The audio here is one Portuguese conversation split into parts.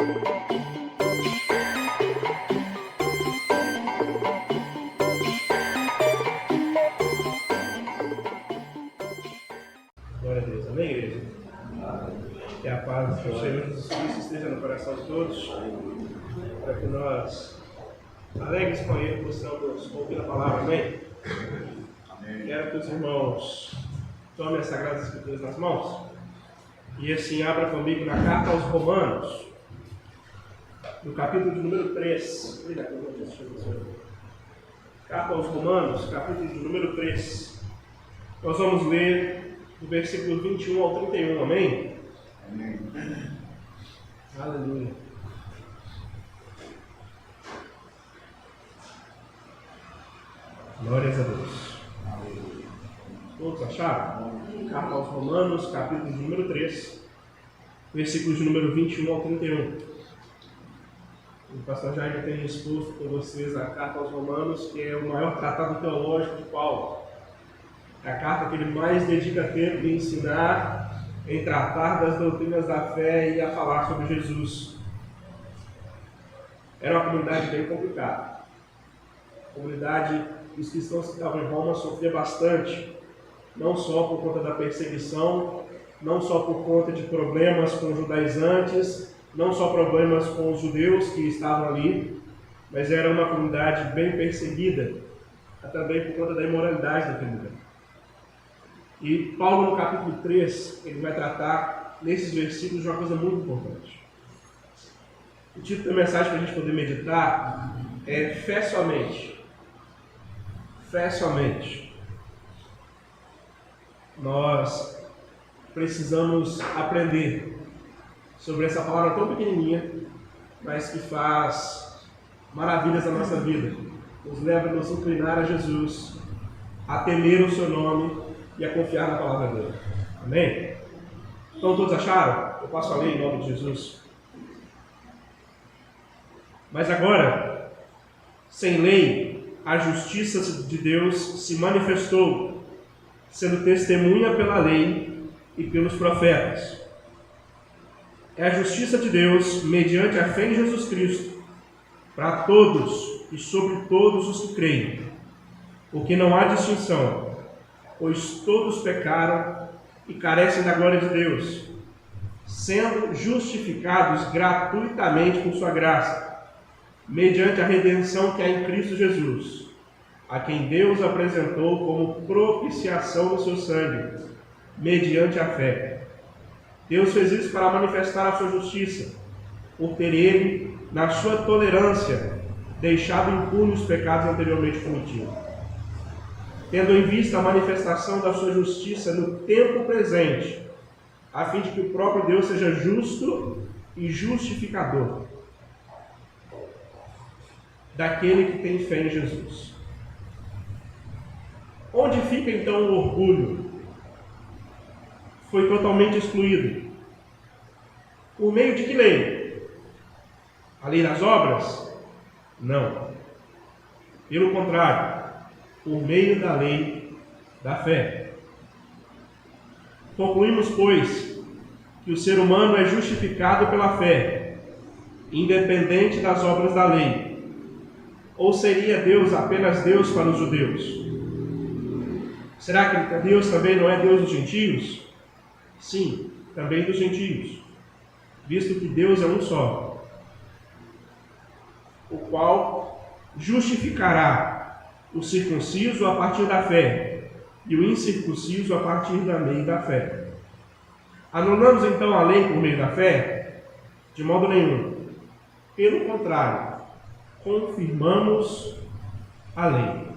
Glória a Deus, amém, igreja? Que a paz do Senhor Jesus Cristo esteja no coração de todos, para que nós, alegres com Ele, possamos ouvir a palavra, amém? Quero que os irmãos tomem as Sagradas Escrituras nas mãos e assim abra comigo na carta aos Romanos, no capítulo de número 3. Carta aos Romanos, capítulo de número 3. Nós vamos ler do versículo 21 ao 31, amém? Amém. Aleluia. Glórias a Deus. Todos acharam? Carta aos Romanos, capítulo de número 3, versículos de número 21 ao 31. O pastor Jair tem exposto com vocês a carta aos Romanos, que é o maior tratado teológico de Paulo. É a carta que ele mais dedica tempo em ensinar, em tratar das doutrinas da fé e a falar sobre Jesus. Era uma comunidade bem complicada. A comunidade dos cristãos que estavam em Roma sofria bastante, não só por conta da perseguição, não só por conta de problemas com os judaizantes, não só problemas com os judeus que estavam ali, mas era uma comunidade bem perseguida, também por conta da imoralidade daquele lugar. E Paulo, no capítulo 3, ele vai tratar nesses versículos de uma coisa muito importante. O título da mensagem para a gente poder meditar é Fé somente. Fé somente. Nós precisamos aprender sobre essa palavra tão pequenininha, mas que faz maravilhas na nossa vida. Nos leva a nos inclinar a Jesus, a temer o seu nome e a confiar na palavra dele. Amém? Então todos acharam? Eu passo a ler em nome de Jesus. Mas agora, sem lei, a justiça de Deus se manifestou, sendo testemunha pela lei e pelos profetas. É a justiça de Deus, mediante a fé em Jesus Cristo, para todos e sobre todos os que creem, porque não há distinção, pois todos pecaram e carecem da glória de Deus, sendo justificados gratuitamente por sua graça, mediante a redenção que há em Cristo Jesus, a quem Deus apresentou como propiciação do seu sangue, mediante a fé. Deus fez isso para manifestar a sua justiça, por ter Ele, na sua tolerância, deixado impunes os pecados anteriormente cometidos, tendo em vista a manifestação da sua justiça no tempo presente, a fim de que o próprio Deus seja justo e justificador daquele que tem fé em Jesus. Onde fica então o orgulho? Foi totalmente excluído. Por meio de que lei? A lei das obras? Não. Pelo contrário, por meio da lei da fé. Concluímos, pois, que o ser humano é justificado pela fé, independente das obras da lei. Ou seria Deus apenas Deus para os judeus? Será que Deus também não é Deus dos gentios? Sim, também dos gentios, visto que Deus é um só, o qual justificará o circunciso a partir da fé e o incircunciso a partir da lei da fé. Anulamos então a lei por meio da fé? De modo nenhum. Pelo contrário, confirmamos a lei.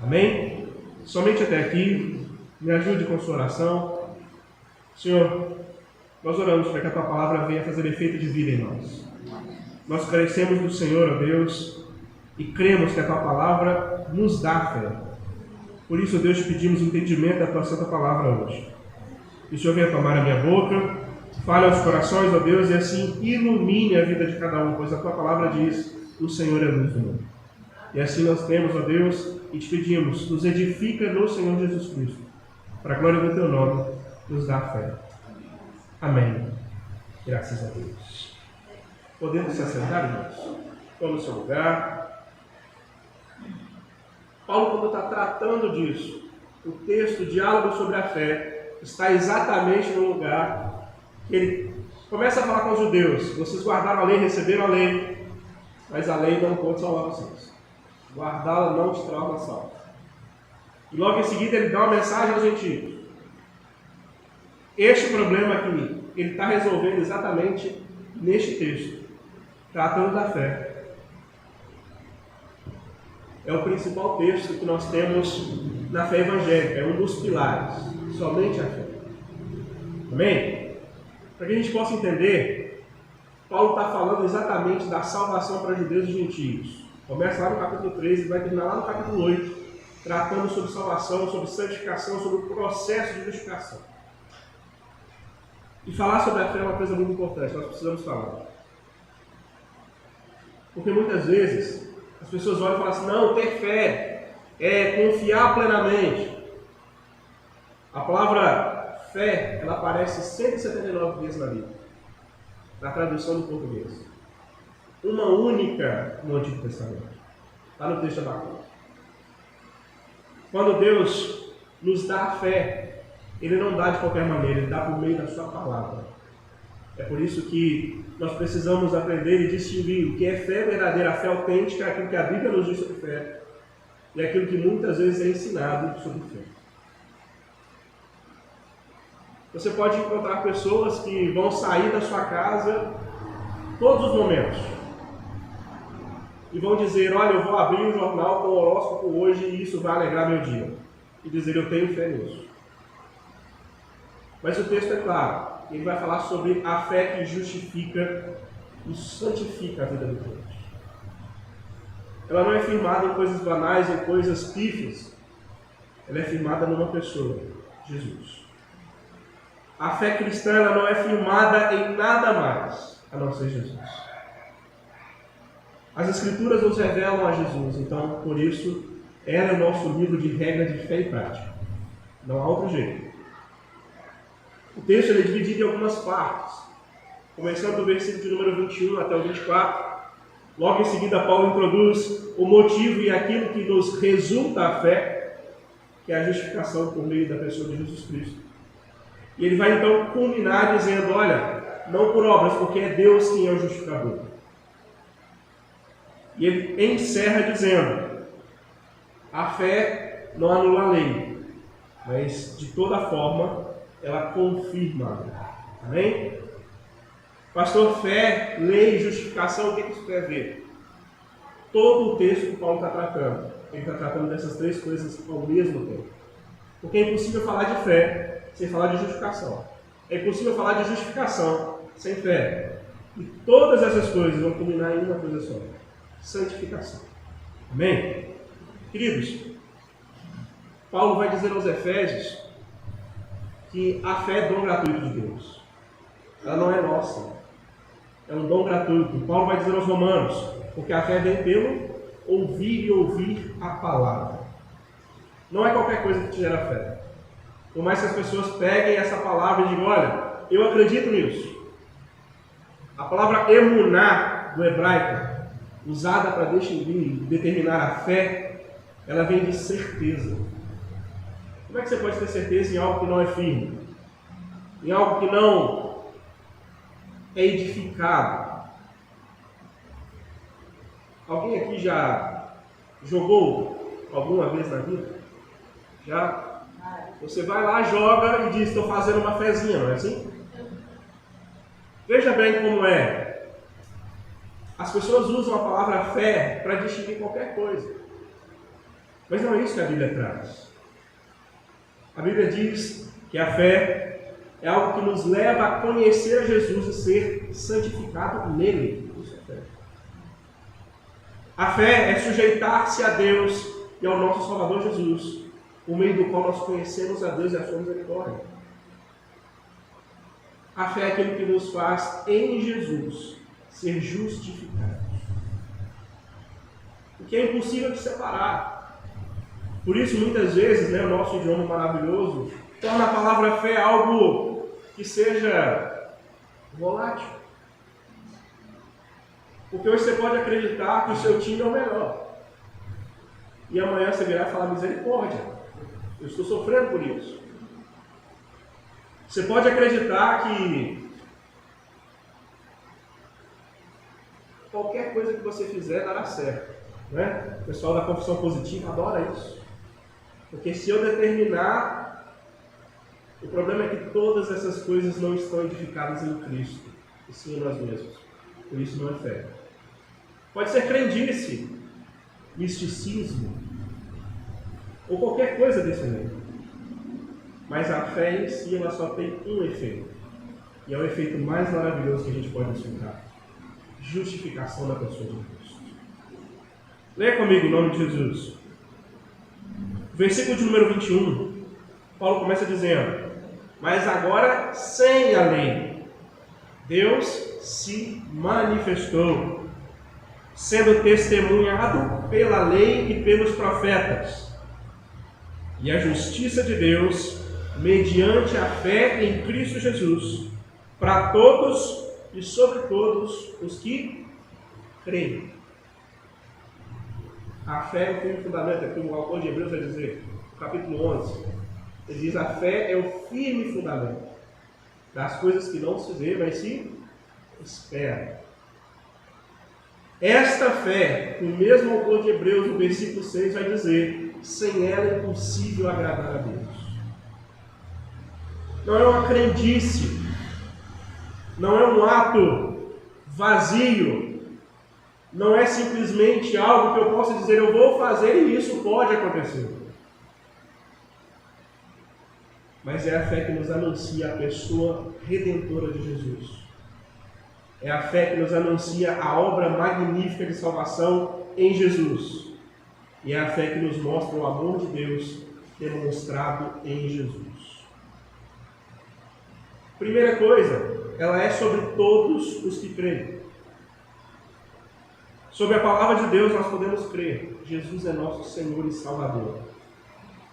Amém? Somente até aqui. Me ajude com sua oração. Senhor, nós oramos para que a Tua palavra venha fazer efeito de vida em nós. Nós carecemos do Senhor, ó Deus, e cremos que a Tua palavra nos dá fé. Por isso, ó Deus, te pedimos entendimento da Tua santa palavra hoje. Que o Senhor venha tomar a minha boca, fale aos corações, ó Deus, e assim ilumine a vida de cada um, pois a Tua palavra diz: o Senhor é luz do mundo. E assim nós temos, ó Deus, e te pedimos, nos edifica no Senhor Jesus Cristo, para a glória do Teu nome, nos dá fé. Amém. Graças a Deus. Podemos se assentar, irmãos? Tome o seu lugar. Paulo, quando está tratando disso, o texto, o diálogo sobre a fé, está exatamente no lugar que ele começa a falar com os judeus. Vocês guardaram a lei, receberam a lei, mas a lei não pode salvar vocês. Guardá-la não te torna salvo. E logo em seguida ele dá uma mensagem aos gentios. Este problema aqui, ele está resolvendo exatamente neste texto, tratando da fé. É o principal texto que nós temos na fé evangélica, é um dos pilares, somente a fé. Amém? Para que a gente possa entender, Paulo está falando exatamente da salvação para judeus e gentios. Começa lá no capítulo 13 e vai terminar lá no capítulo 8, tratando sobre salvação, sobre santificação, sobre o processo de justificação. E falar sobre a fé é uma coisa muito importante, nós precisamos falar. Porque muitas vezes as pessoas olham e falam assim, não, ter fé é confiar plenamente. A palavra fé, ela aparece 179 vezes na Bíblia, na tradução do português. Uma única no Antigo Testamento. Está no texto da Bíblia. Quando Deus nos dá a fé, Ele não dá de qualquer maneira, Ele dá por meio da sua palavra. É por isso que nós precisamos aprender e distinguir o que é fé verdadeira, a fé autêntica, aquilo que a Bíblia nos diz sobre fé, e aquilo que muitas vezes é ensinado sobre fé. Você pode encontrar pessoas que vão sair da sua casa todos os momentos e vão dizer, olha, eu vou abrir o jornal com o horóscopo hoje e isso vai alegrar meu dia. E dizer, eu tenho fé nisso. Mas o texto é claro. Ele vai falar sobre a fé que justifica e santifica a vida do crente. Ela não é firmada em coisas banais, em coisas pífias. Ela é firmada numa pessoa, Jesus. A fé cristã ela não é firmada em nada mais, a não ser Jesus. As Escrituras nos revelam a Jesus, então, por isso, ela é o nosso livro de regra de fé e prática. Não há outro jeito. O texto é dividido em algumas partes, começando do versículo de número 21 até o 24. Logo em seguida, Paulo introduz o motivo e aquilo que nos resulta a fé, que é a justificação por meio da pessoa de Jesus Cristo. E ele vai então culminar dizendo, olha, não por obras, porque é Deus quem é o justificador. E ele encerra dizendo, a fé não anula a lei, mas de toda forma, ela confirma. Amém? Pastor, fé, lei e justificação, o que isso quer ver? Todo o texto que Paulo está tratando, ele está tratando dessas três coisas ao mesmo tempo. Porque é impossível falar de fé sem falar de justificação. É impossível falar de justificação sem fé. E todas essas coisas vão culminar em uma coisa só: santificação. Amém? Queridos, Paulo vai dizer aos Efésios que a fé é dom gratuito de Deus. Ela não é nossa. É um dom gratuito. Paulo vai dizer aos Romanos, porque a fé vem pelo ouvir e ouvir a palavra. Não é qualquer coisa que te gera fé. Por mais que as pessoas peguem essa palavra e digam, olha, eu acredito nisso. A palavra emuná, do hebraico, usada para determinar a fé, ela vem de certeza. Como é que você pode ter certeza em algo que não é firme? Em algo que não é edificado? Alguém aqui já jogou alguma vez na vida? Já? Você vai lá, joga e diz, estou fazendo uma fezinha, não é assim? Veja bem como é. As pessoas usam a palavra fé para distinguir qualquer coisa. Mas não é isso que a Bíblia traz. A Bíblia diz que a fé é algo que nos leva a conhecer Jesus e ser santificado nele. Isso é fé. A fé é sujeitar-se a Deus e ao nosso Salvador Jesus, por meio do qual nós conhecemos a Deus e a sua misericórdia. A fé é aquilo que nos faz, em Jesus, ser justificados. O que é impossível de separar. Por isso, muitas vezes, o nosso idioma maravilhoso torna a palavra fé algo que seja volátil. Porque hoje você pode acreditar que o seu time é o melhor. E amanhã você virar e falar: misericórdia, eu estou sofrendo por isso. Você pode acreditar que qualquer coisa que você fizer dará certo. Né? O pessoal da confissão positiva adora isso. Porque se eu determinar, o problema é que todas essas coisas não estão edificadas em Cristo, e sim em nós mesmos. Por isso não é fé. Pode ser crendice, misticismo, ou qualquer coisa desse meio. Mas a fé em si, ela só tem um efeito. E é o efeito mais maravilhoso que a gente pode desfrutar: justificação da pessoa de Cristo. Leia comigo em nome de Jesus. Versículo de número 21, Paulo começa dizendo: mas agora sem a lei, Deus se manifestou, sendo testemunhado pela lei e pelos profetas, e a justiça de Deus, mediante a fé em Cristo Jesus, para todos e sobre todos os que creem. A fé é o firme fundamento, é como o autor de Hebreus vai dizer, no capítulo 11. Ele diz: a fé é o firme fundamento das coisas que não se vê, mas se espera. Esta fé, o mesmo autor de Hebreus, no versículo 6, vai dizer: sem ela é impossível agradar a Deus. Não é uma crendice, não é um ato vazio, não é simplesmente algo que eu possa dizer: eu vou fazer e isso pode acontecer. Mas é a fé que nos anuncia a pessoa redentora de Jesus. É a fé que nos anuncia a obra magnífica de salvação em Jesus. E é a fé que nos mostra o amor de Deus demonstrado em Jesus. Primeira coisa, ela é sobre todos os que creem. Sobre a palavra de Deus nós podemos crer: Jesus é nosso Senhor e Salvador.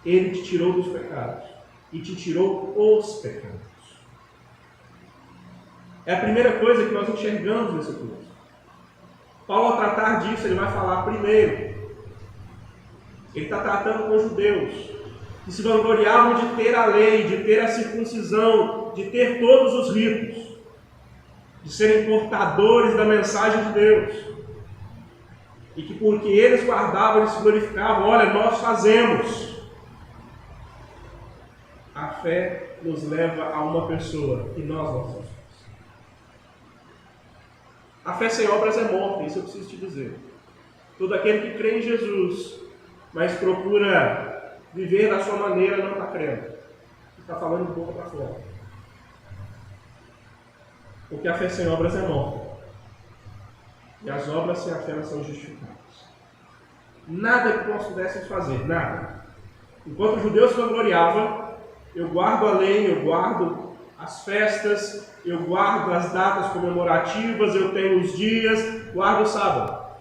Ele te tirou dos pecados e te tirou os pecados. É a primeira coisa que nós enxergamos nesse curso. Paulo, ao tratar disso, ele vai falar primeiro. Ele está tratando com judeus que se vangloriavam de ter a lei, de ter a circuncisão, de ter todos os ritos, de serem portadores da mensagem de Deus. E que porque eles guardavam, eles se glorificavam: olha, nós fazemos. A fé nos leva a uma pessoa que nós não somos. A fé sem obras é morta, isso eu preciso te dizer. Todo aquele que crê em Jesus, mas procura viver da sua maneira, não está crendo. Está falando de boca para fora. Porque a fé sem obras é morta. E as obras sem a fé são justificadas. Nada que nós pudéssemos fazer, nada. Enquanto os judeus se vangloriavam: eu guardo a lei, eu guardo as festas, eu guardo as datas comemorativas, eu tenho os dias, guardo o sábado.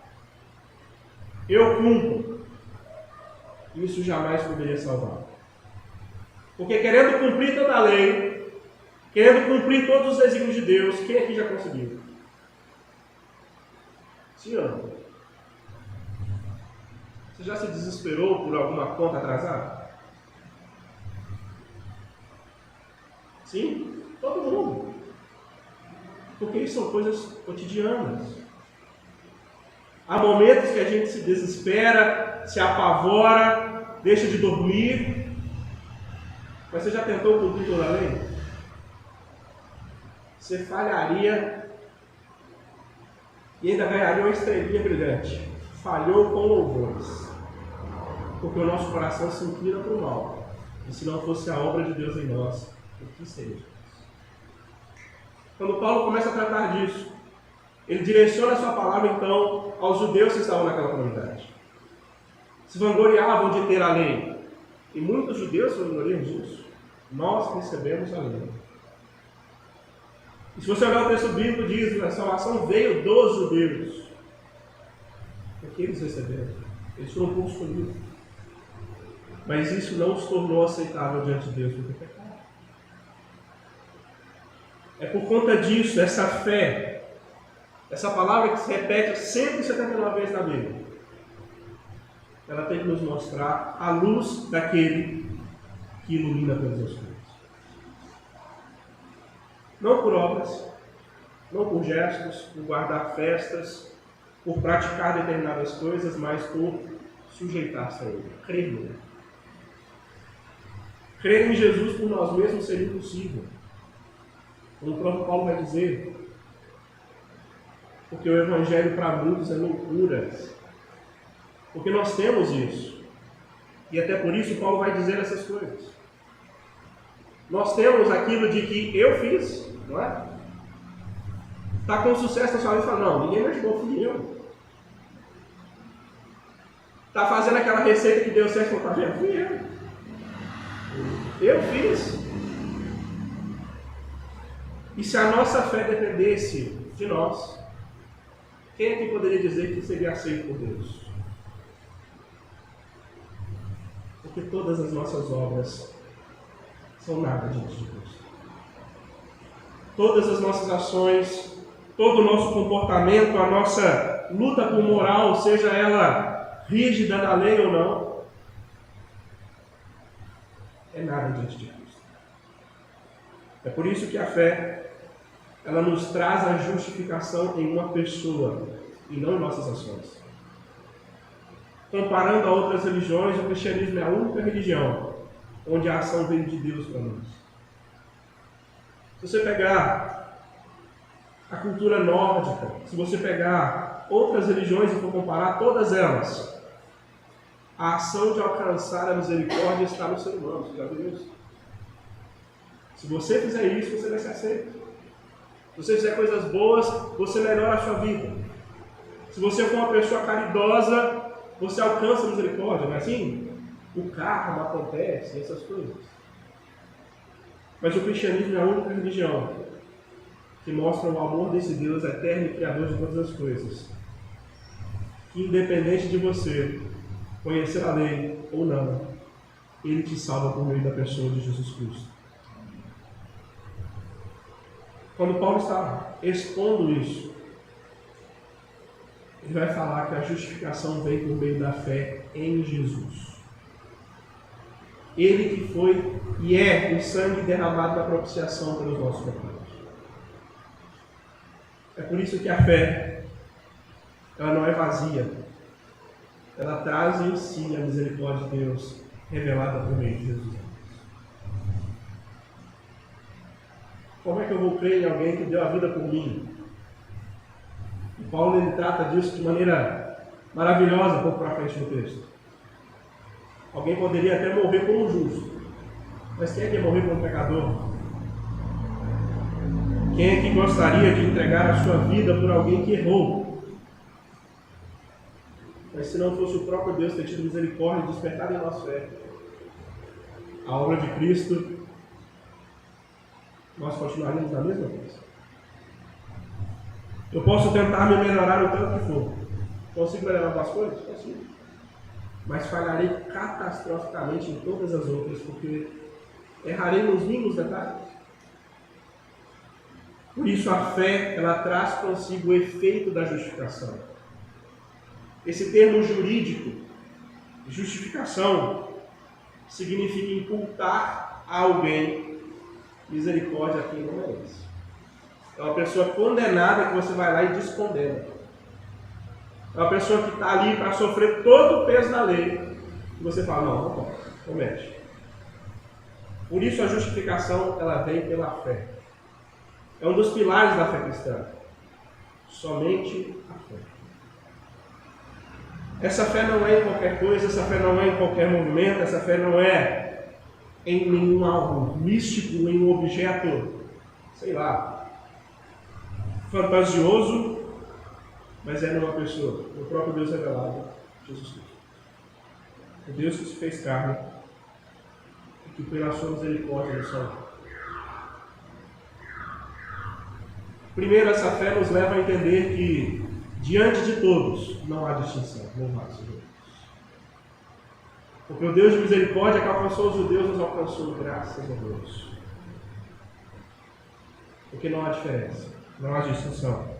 Eu cumpro. Isso jamais poderia salvar. Porque querendo cumprir toda a lei, querendo cumprir todos os desígnios de Deus, quem aqui já conseguiu? Sim ou não? Você já se desesperou por alguma conta atrasada? Sim? Todo mundo. Porque isso são coisas cotidianas. Há momentos que a gente se desespera, se apavora, deixa de dormir. Mas você já tentou cumprir toda a lei? Você falharia e ainda ganharia uma estrelinha brilhante. Falhou com louvores. Porque o nosso coração se inclina para o mal. E se não fosse a obra de Deus em nós, o que seria? Quando Paulo começa a tratar disso, ele direciona a sua palavra então aos judeus que estavam naquela comunidade. Se vangloriavam de ter a lei. E muitos judeus se vangloriam disso. Nós recebemos a lei. E se você olhar o texto bíblico, diz que a salvação veio dos judeus. Porque eles receberam. Eles foram poucos escolhidos. Mas isso não os tornou aceitável diante de Deus porque pecaram. É por conta disso, essa fé essa palavra que se repete 179 vezes na Bíblia, ela tem que nos mostrar a luz daquele que ilumina todas as coisas. Não por obras, não por gestos, por guardar festas, por praticar determinadas coisas, mas por sujeitar-se a Ele, crer nele. Crer em Jesus por nós mesmos seria impossível. Como o próprio Paulo vai dizer, porque o Evangelho para muitos é loucura. Porque nós temos isso. E até por isso Paulo vai dizer essas coisas. Nós temos aquilo de que eu fiz, não é? Está com sucesso na sua vida e fala, não, ninguém me ajudou, fui eu. Está fazendo aquela receita que deu certo, está vendo? Fui eu. Eu fiz. E se a nossa fé dependesse de nós, quem é que poderia dizer que seria aceito por Deus? Porque todas as nossas obras são nada diante de Deus. Todas as nossas ações, todo o nosso comportamento, a nossa luta por moral, seja ela rígida na lei ou não, é nada diante de Cristo. É por isso que a fé, ela nos traz a justificação em uma pessoa e não em nossas ações. Comparando a outras religiões, o cristianismo é a única religião onde a ação vem de Deus para nós. Se você pegar a cultura nórdica, se você pegar outras religiões e for comparar todas elas, a ação de alcançar a misericórdia está no ser humano. Você já viu isso? Se você fizer isso, você vai ser aceito. Se você fizer coisas boas, você melhora a sua vida. Se você for uma pessoa caridosa, você alcança a misericórdia, não é assim? O karma acontece, essas coisas. Mas o cristianismo é a única religião que mostra o amor desse Deus eterno e criador de todas as coisas. Que independente de você conhecer a lei ou não, Ele te salva por meio da pessoa de Jesus Cristo. Quando Paulo está expondo isso, ele vai falar que a justificação vem por meio da fé em Jesus. Ele que foi e é o sangue derramado da propiciação pelos nossos pecados. É por isso que a fé, ela não é vazia. Ela traz em si a misericórdia de Deus revelada por meio de Jesus. Como é que eu vou crer em alguém que deu a vida por mim? E Paulo ele trata disso de maneira maravilhosa, um pouco para frente no texto. Alguém poderia até morrer como justo. Mas quem é que ia morrer como pecador? Quem é que gostaria de entregar a sua vida por alguém que errou? Mas se não fosse o próprio Deus ter tido misericórdia e despertado em nós fé, a obra de Cristo, nós continuaríamos na mesma coisa. Eu posso tentar me melhorar o tanto que for. Consigo melhorar algumas coisas? Consigo. Mas falharei catastroficamente em todas as outras, porque errarei nos mínimos detalhes. Por isso a fé, ela traz consigo o efeito da justificação. Esse termo jurídico, justificação, significa imputar a alguém misericórdia a quem não merece. É uma pessoa condenada que você vai lá e descondena. É uma pessoa que está ali para sofrer todo o peso da lei. E você fala, não mexe. Por isso a justificação, ela vem pela fé. É um dos pilares da fé cristã. Somente a fé. Essa fé não é em qualquer coisa, essa fé não é em qualquer movimento, essa fé não é em nenhum algo místico, em um objeto, sei lá, fantasioso, mas é numa pessoa, o próprio Deus revelado, Jesus Cristo. O Deus que se fez carne e que pela sua misericórdia nos salvou. Primeiro, essa fé nos leva a entender que diante de todos não há distinção, louvado seja Deus. Porque o Deus de misericórdia que alcançou os judeus nos alcançou, graças a Deus. Porque não há diferença, não há distinção.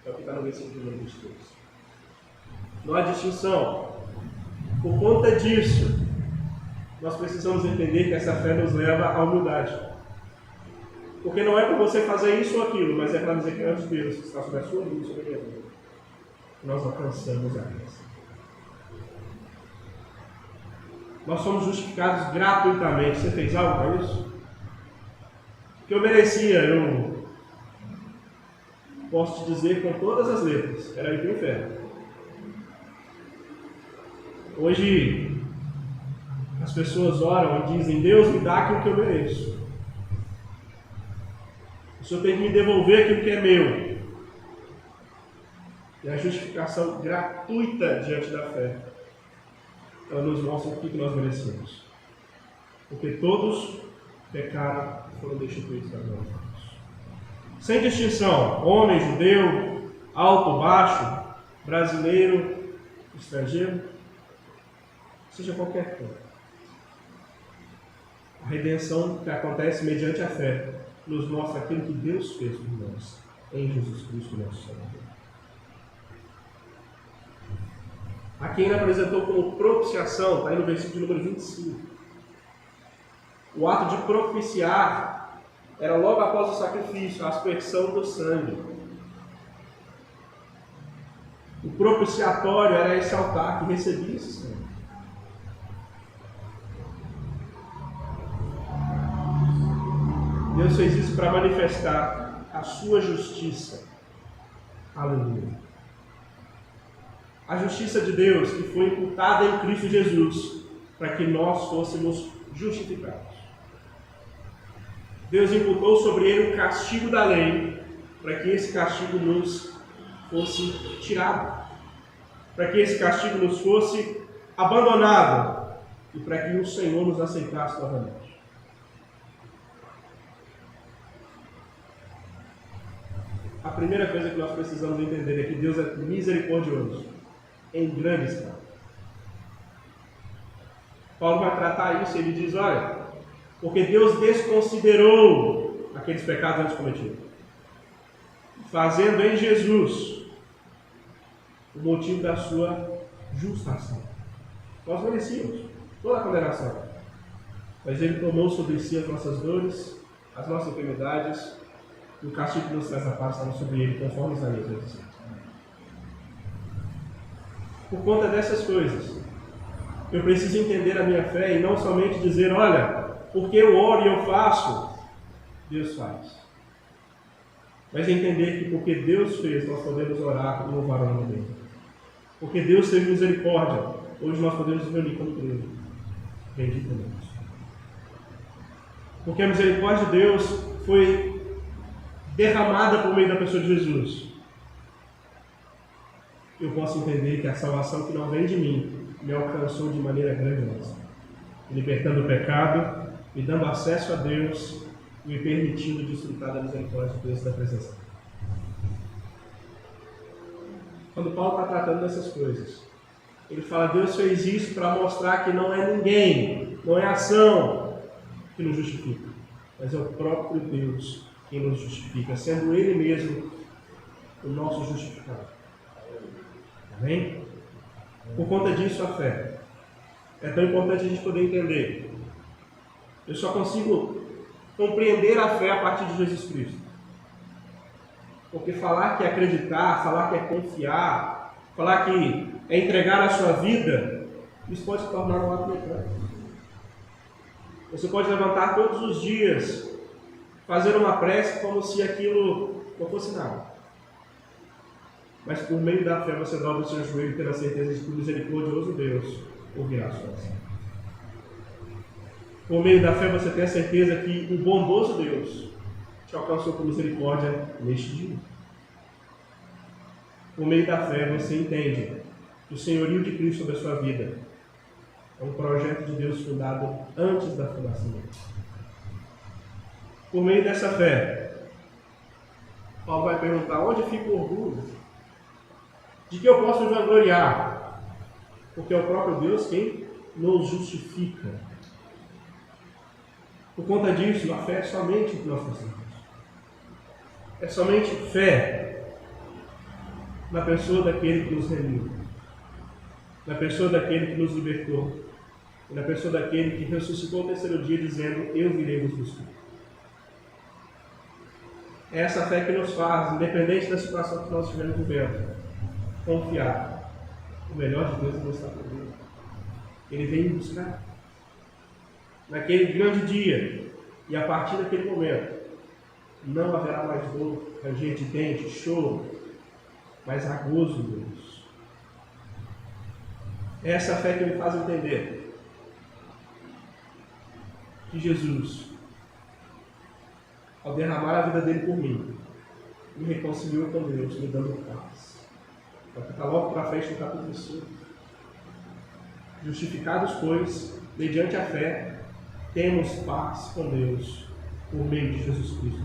É o que está no versículo número 22. Não há distinção. Por conta disso, nós precisamos entender que essa fé nos leva à humildade. Porque não é para você fazer isso ou aquilo, mas é para dizer que é de Deus, que está sobre a sua vida e sobre a minha vida. Nós alcançamos a graça. Nós somos justificados gratuitamente. Você fez algo para isso? O que eu merecia, eu posso te dizer com todas as letras, era ir para o inferno. Hoje, as pessoas oram e dizem: Deus, me dá aquilo que eu mereço. O Senhor tem que me devolver aquilo que é meu. E a justificação gratuita diante da fé, ela nos mostra o que nós merecemos. Porque todos pecaram e foram destituídos da glória de Deus. Sem distinção, homem, judeu, alto, baixo, brasileiro, estrangeiro, seja qualquer coisa. A redenção que acontece mediante a fé nos mostra aquilo que Deus fez por nós em Jesus Cristo, nosso Salvador. A quem ele apresentou como propiciação, está aí no versículo número 25. O ato de propiciar era logo após o sacrifício, a aspersão do sangue. O propiciatório era esse altar que recebia esse sangue. Deus fez isso para manifestar a sua justiça. Aleluia. A justiça de Deus que foi imputada em Cristo Jesus, para que nós fôssemos justificados. Deus imputou sobre ele o castigo da lei, para que esse castigo nos fosse tirado, para que esse castigo nos fosse abandonado e para que o Senhor nos aceitasse novamente. A primeira coisa que nós precisamos entender é que Deus é misericordioso em grande escala. Paulo vai tratar isso e ele diz: olha, porque Deus desconsiderou aqueles pecados antes cometidos, fazendo em Jesus o motivo da sua justa ação. Nós merecíamos toda a condenação, mas ele tomou sobre si as nossas dores, as nossas enfermidades, e o castigo que nos traz a paz estava sobre ele, conforme Isaías 25. Por conta dessas coisas, eu preciso entender a minha fé e não somente dizer: olha, porque eu oro e eu faço, Deus faz. Mas entender que porque Deus fez, nós podemos orar e louvar o nome dele. Porque Deus teve misericórdia, hoje nós podemos nos reunir como igreja. Bendito Deus. Porque a misericórdia de Deus foi derramada por meio da pessoa de Jesus. Eu posso entender que a salvação que não vem de mim me alcançou de maneira grandiosa, libertando o pecado, me dando acesso a Deus e me permitindo desfrutar da misericórdia de Deus e da presença dele. Quando Paulo está tratando dessas coisas, ele fala: Deus fez isso para mostrar que não é ninguém, não é ação que nos justifica, mas é o próprio Deus quem nos justifica, sendo Ele mesmo o nosso justificador. Amém? Por conta disso, a fé é tão importante a gente poder entender. Eu só consigo compreender a fé a partir de Jesus Cristo. Porque falar que é acreditar, falar que é confiar, falar que é entregar a sua vida, isso pode se tornar um ato mecânico. Você pode levantar todos os dias, fazer uma prece como se aquilo não fosse nada. Mas por meio da fé você dobra o seu joelho, tendo a certeza de que o misericordioso Deus ouvirá a sua oração. Por meio da fé você tem a certeza que o bondoso Deus te alcançou com misericórdia neste dia. Por meio da fé você entende que o senhorio de Cristo sobre a sua vida é um projeto de Deus fundado antes da fundação dele. Por meio dessa fé, Paulo vai perguntar: onde fica o orgulho? De que eu posso vangloriar? Porque é o próprio Deus quem nos justifica. Por conta disso, a fé é somente o que nós precisamos. É somente fé. na pessoa daquele que nos remiu, na pessoa daquele que nos libertou, e na pessoa daquele que ressuscitou ao terceiro dia, dizendo: eu virei vos buscar. É essa fé que nos faz, independente da situação que nós estivermos vivendo, confiar. O melhor de Deus não está por mim. Ele vem me buscar. Naquele grande dia, e a partir daquele momento, não haverá mais dor, ranger de dente, choro, mas há gozo em Deus. É essa fé que me faz entender que Jesus, ao derramar a vida dele por mim, me reconciliou com Deus, me dando paz. Vai ficar logo para frente no capítulo 5. Justificados, pois, mediante a fé, temos paz com Deus por meio de Jesus Cristo.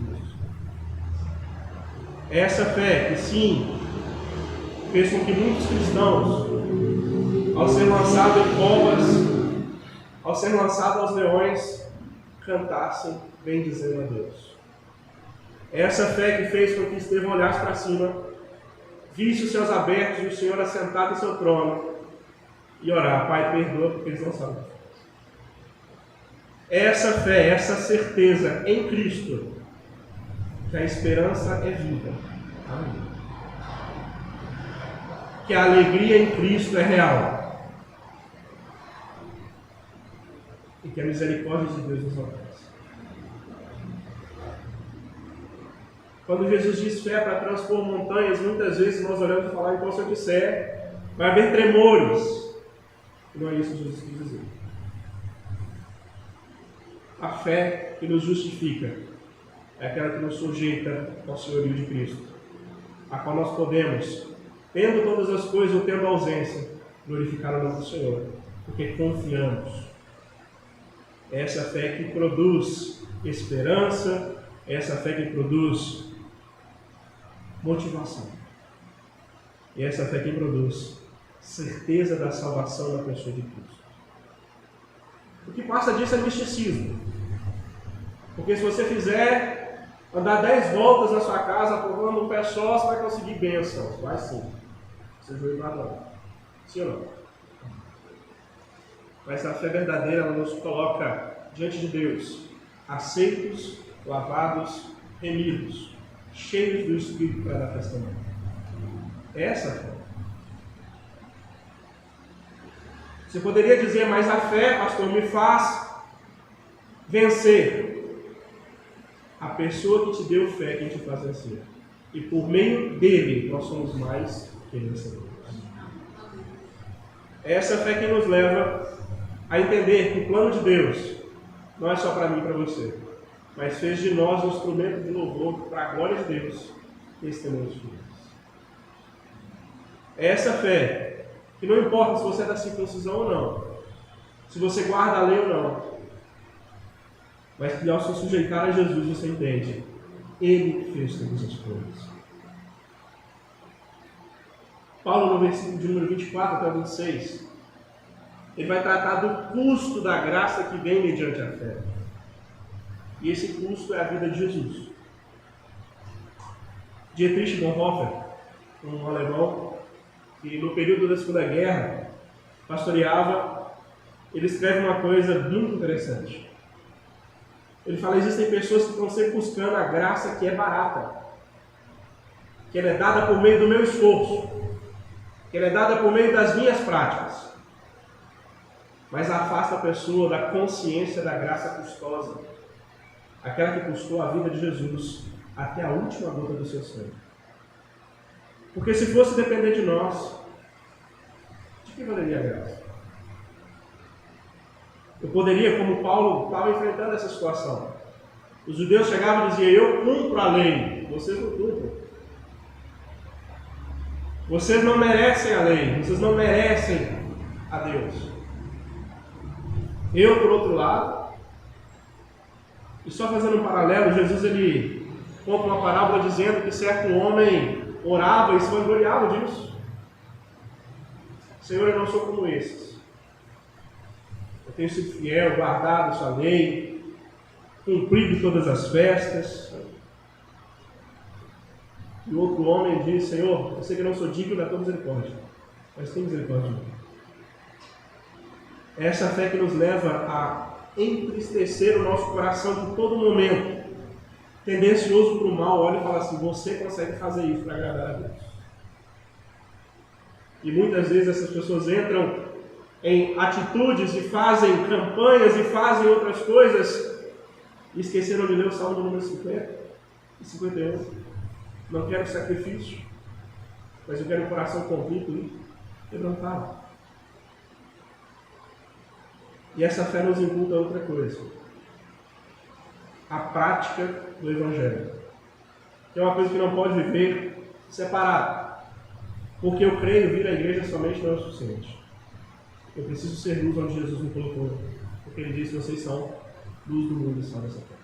É essa fé que, sim, fez com que muitos cristãos, ao ser lançados em covas, ao ser lançados aos leões, cantassem bendizendo a Deus. É essa fé que fez com que Estevão olhasse para cima, visse os céus abertos e o Senhor assentado em seu trono e orar: Pai, perdoa porque eles não sabem. Essa fé, essa certeza em Cristo, que a esperança é vida. Amém. Que a alegria em Cristo é real. E que a misericórdia de Deus nos alcança. Quando Jesus diz fé para transpor montanhas, muitas vezes nós olhamos e falamos: então se eu disser, vai haver tremores. E não é isso que Jesus quis dizer. A fé que nos justifica é aquela que nos sujeita ao senhorio de Cristo, a qual nós podemos, tendo todas as coisas ou tendo ausência, glorificar o nome do Senhor, porque confiamos. É essa fé que produz esperança, é essa fé que produz motivação. E essa fé que produz certeza da salvação na pessoa de Cristo. O que passa disso é misticismo. Porque se você fizer andar 10 voltas na sua casa, aprovando um pé só, você vai conseguir bênçãos. Vai sim. Você vai lá não. Sim ou não? Mas a fé verdadeira, ela nos coloca diante de Deus, aceitos, lavados, remidos, cheios do Espírito para dar testemunho. Essa fé. Você poderia dizer: mas a fé, pastor, me faz vencer. A pessoa que te deu fé, quem te faz vencer. E por meio dele, nós somos mais que vencedores. É essa fé que nos leva a entender que o plano de Deus não é só para mim e para você, mas fez de nós um instrumento de louvor para a glória de Deus e testemunhos de Deus. É essa fé que não importa se você é da circuncisão ou não, se você guarda a lei ou não, mas que ao se sujeitar a Jesus você entende: Ele que fez todas as coisas. Paulo, no versículo de número 24 até 26, ele vai tratar do custo da graça que vem mediante a fé. E esse custo é a vida de Jesus. Dietrich Bonhoeffer, um alemão que no período da Segunda Guerra pastoreava, ele escreve uma coisa muito interessante. Ele fala: existem pessoas que estão sempre buscando a graça que é barata, que ela é dada por meio do meu esforço, que ela é dada por meio das minhas práticas, mas afasta a pessoa da consciência da graça custosa, aquela que custou a vida de Jesus até a última gota do seu sangue. Porque se fosse depender de nós, de que valeria a graça? Eu poderia, como Paulo estava enfrentando essa situação. Os judeus chegavam e diziam: eu cumpro a lei, vocês não cumprem. Vocês não merecem a lei, vocês não merecem a Deus. Eu, por outro lado, e só fazendo um paralelo, Jesus ele conta uma parábola dizendo que certo homem orava e se vangloriava disso. Senhor, eu não sou como esses. Eu tenho sido fiel, guardado a sua lei, cumprido todas as festas. E o outro homem diz: Senhor, eu sei que eu não sou digno da tua misericórdia, mas tem misericórdia de mim. É essa fé que nos leva a entristecer o nosso coração de todo momento. Tendencioso para o mal, olha e fala assim: você consegue fazer isso para agradar a Deus. E muitas vezes essas pessoas entram em atitudes e fazem campanhas e fazem outras coisas e esqueceram de ler o Salmo número 50 e 51. Não quero sacrifício, mas eu quero um coração convicto e quebrantado. E essa fé nos imputa a outra coisa: a prática do Evangelho, que é uma coisa que não pode viver separado. Porque eu creio, vir à igreja somente não é o suficiente. Eu preciso ser luz onde Jesus me colocou, porque Ele disse: vocês são luz do mundo e sal dessa terra.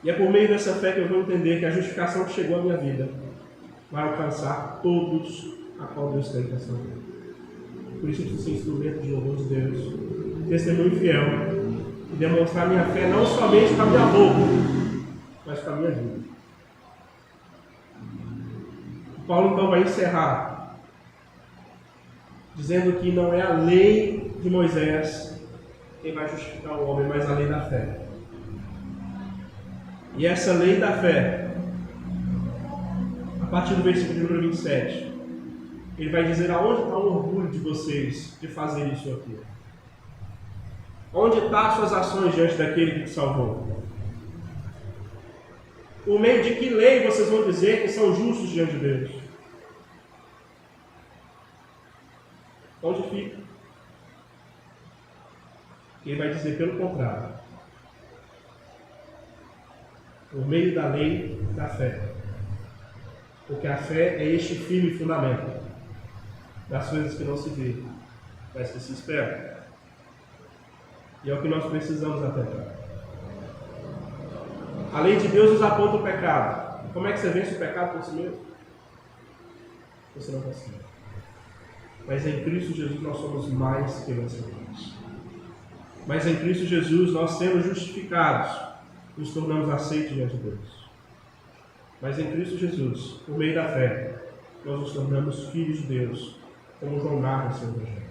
E é por meio dessa fé que eu vou entender que a justificação que chegou à minha vida vai alcançar todos a qual Deus tem que salvar. Por isso eu preciso ser instrumento de louvor de Deus, testemunho fiel, e demonstrar minha fé não somente com a minha boca, mas com a minha vida. Paulo então vai encerrar dizendo que não é a lei de Moisés quem vai justificar o homem, mas a lei da fé. E essa lei da fé, a partir do versículo número 27, ele vai dizer aonde está o orgulho de vocês de fazer isso aqui. Onde estão as suas ações diante daquele que te salvou? Por meio de que lei vocês vão dizer que são justos diante de Deus? Onde fica? Ele vai dizer pelo contrário. Por meio da lei da fé. Porque a fé é este firme fundamento das coisas que não se vê, mas que se espera. E é o que nós precisamos atentar. A lei de Deus nos aponta o pecado. Como é que você vence o pecado por si mesmo? Você não consegue. Mas em Cristo Jesus nós somos mais que vencedores. Mas em Cristo Jesus nós, sendo justificados, nos tornamos aceitos diante de Deus. Mas em Cristo Jesus, por meio da fé, nós nos tornamos filhos de Deus, como João narra no seu Evangelho.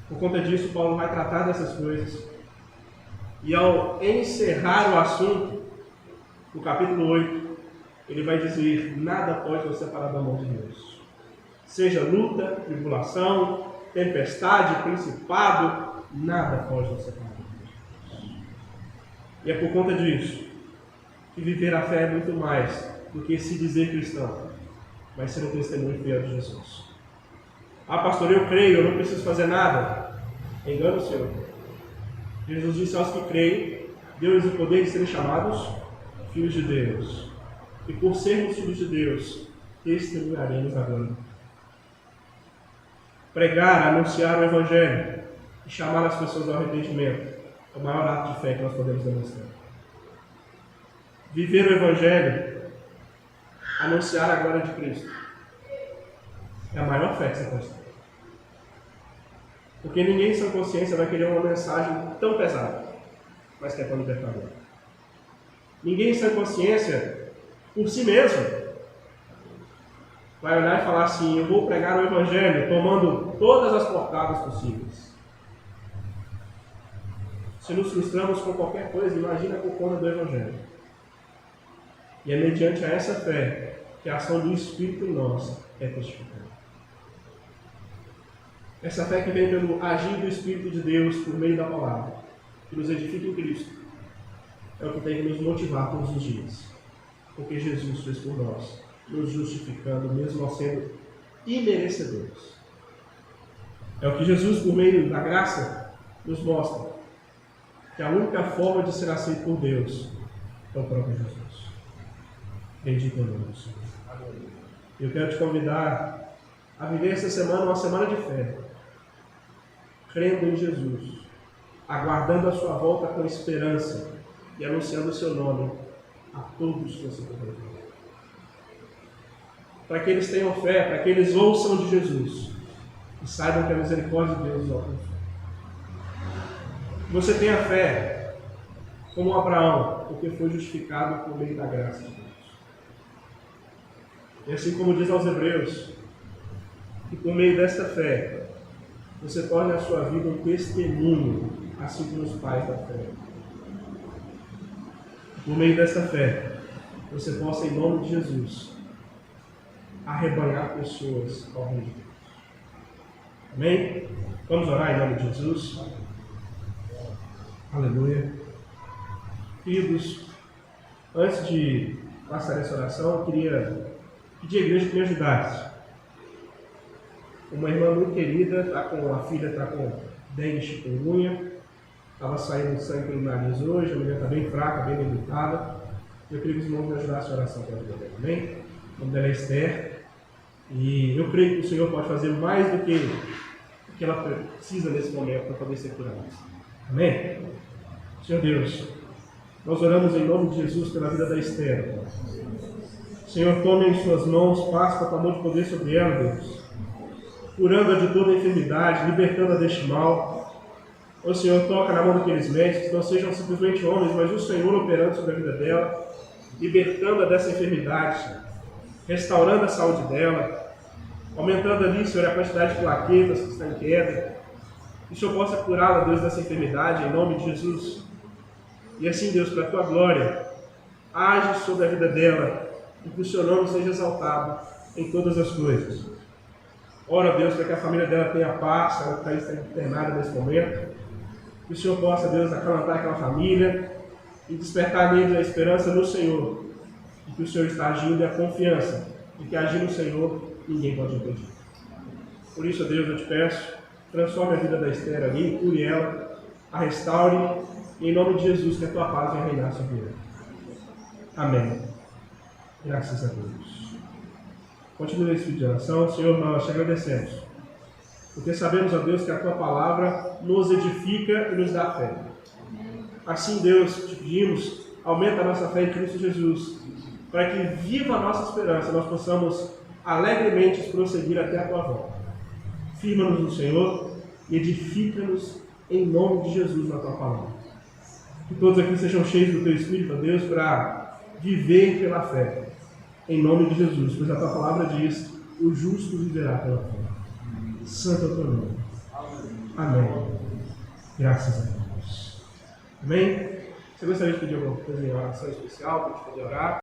Por conta disso, Paulo vai tratar dessas coisas. E ao encerrar o assunto, no capítulo 8, ele vai dizer: nada pode nos separar do amor de Deus. Seja luta, tribulação, tempestade, principado, nada pode nos separar de Deus. E é por conta disso que viver a fé é muito mais do que se dizer cristão, mas ser um testemunho fiel de Jesus. Ah, pastor, eu creio, eu não preciso fazer nada. Engana o Senhor. Jesus disse aos que creem, deu-lhes o poder de serem chamados filhos de Deus. E por sermos filhos de Deus, testemunharemos a glória. Pregar, anunciar o Evangelho e chamar as pessoas ao arrependimento é o maior ato de fé que nós podemos demonstrar. Viver o Evangelho, anunciar a glória de Cristo, é a maior fé que você pode ter. Porque ninguém sem consciência vai querer uma mensagem tão pesada, mas que é tão libertadora. Ninguém sem consciência, por si mesmo, vai olhar e falar assim: eu vou pregar o Evangelho tomando todas as portadas possíveis. Se nos frustramos com qualquer coisa, imagina por conta do Evangelho. E é mediante a essa fé que a ação do Espírito em nós é testificada. Essa fé que vem pelo agir do Espírito de Deus por meio da palavra, que nos edifica em Cristo, é o que tem que nos motivar todos os dias. Porque Jesus fez por nós, nos justificando, mesmo nós sendo imerecedores. É o que Jesus, por meio da graça, nos mostra que a única forma de ser aceito por Deus é o próprio Jesus. Bendito é o nome do Senhor. Eu quero te convidar a viver essa semana uma semana de fé, crendo em Jesus, aguardando a sua volta com esperança e anunciando o seu nome a todos que você conhece. Para que eles tenham fé, para que eles ouçam de Jesus e saibam que a misericórdia de Deus os alcançou. Você tenha fé como Abraão, porque foi justificado por meio da graça de Deus. E assim como diz aos Hebreus, que por meio desta fé, você torne a sua vida um testemunho, assim como os pais da fé. Por meio desta fé, você possa, em nome de Jesus, arrebanhar pessoas ao reino de Deus. Amém? Vamos orar em nome de Jesus. Aleluia. Queridos, antes de passar essa oração, eu queria pedir à igreja que me ajudasse. Uma irmã muito querida, a filha está com dengue e chikungunya, estava saindo sangue pelo nariz hoje, a mulher está bem fraca, bem debilitada. Eu queria que os irmãos me ajudassem a oração para a vida dela, amém? O nome dela é Esther. E eu creio que o Senhor pode fazer mais do que o que ela precisa nesse momento para poder ser curada. Amém? Senhor Deus, nós oramos em nome de Jesus pela vida da Esther. Senhor, tome em suas mãos, passe com a tua mão de poder sobre ela, Deus, curando-a de toda enfermidade, libertando-a deste mal. Ó Senhor, toca na mão daqueles médicos, não sejam simplesmente homens, mas o Senhor operando sobre a vida dela, libertando-a dessa enfermidade, restaurando a saúde dela, aumentando ali, Senhor, a quantidade de plaquetas que está em queda. Que o Senhor possa curá-la, Deus, dessa enfermidade, em nome de Jesus. E assim, Deus, para a tua glória, age sobre a vida dela e que o seu nome seja exaltado em todas as coisas. Ora, Deus, para que a família dela tenha paz, ela está internada nesse momento. Que o Senhor possa, Deus, acalmantar aquela família e despertar neles a esperança no Senhor. E que o Senhor está agindo e a confiança de que agir no Senhor ninguém pode impedir. Por isso, Deus, eu te peço, transforme a vida da Esther ali, cure ela, a restaure, e em nome de Jesus, que a tua paz venha reinar sobre ela. Amém. Graças a Deus. Continue esse vídeo de oração. Senhor, nós te agradecemos, porque sabemos, ó Deus, que a tua palavra nos edifica e nos dá fé. Assim, Deus, te pedimos, aumenta a nossa fé em Cristo Jesus, para que, viva a nossa esperança, nós possamos alegremente prosseguir até a tua volta. Firma-nos no Senhor e edifica-nos em nome de Jesus na tua palavra. Que todos aqui sejam cheios do teu Espírito, ó Deus, para viver pela fé, em nome de Jesus, pois a tua palavra diz: o justo viverá pela fé. Santo é o teu nome. Amém. Graças a Deus. Amém? Você gostaria de pedir alguma coisa em oração especial para a gente poder orar?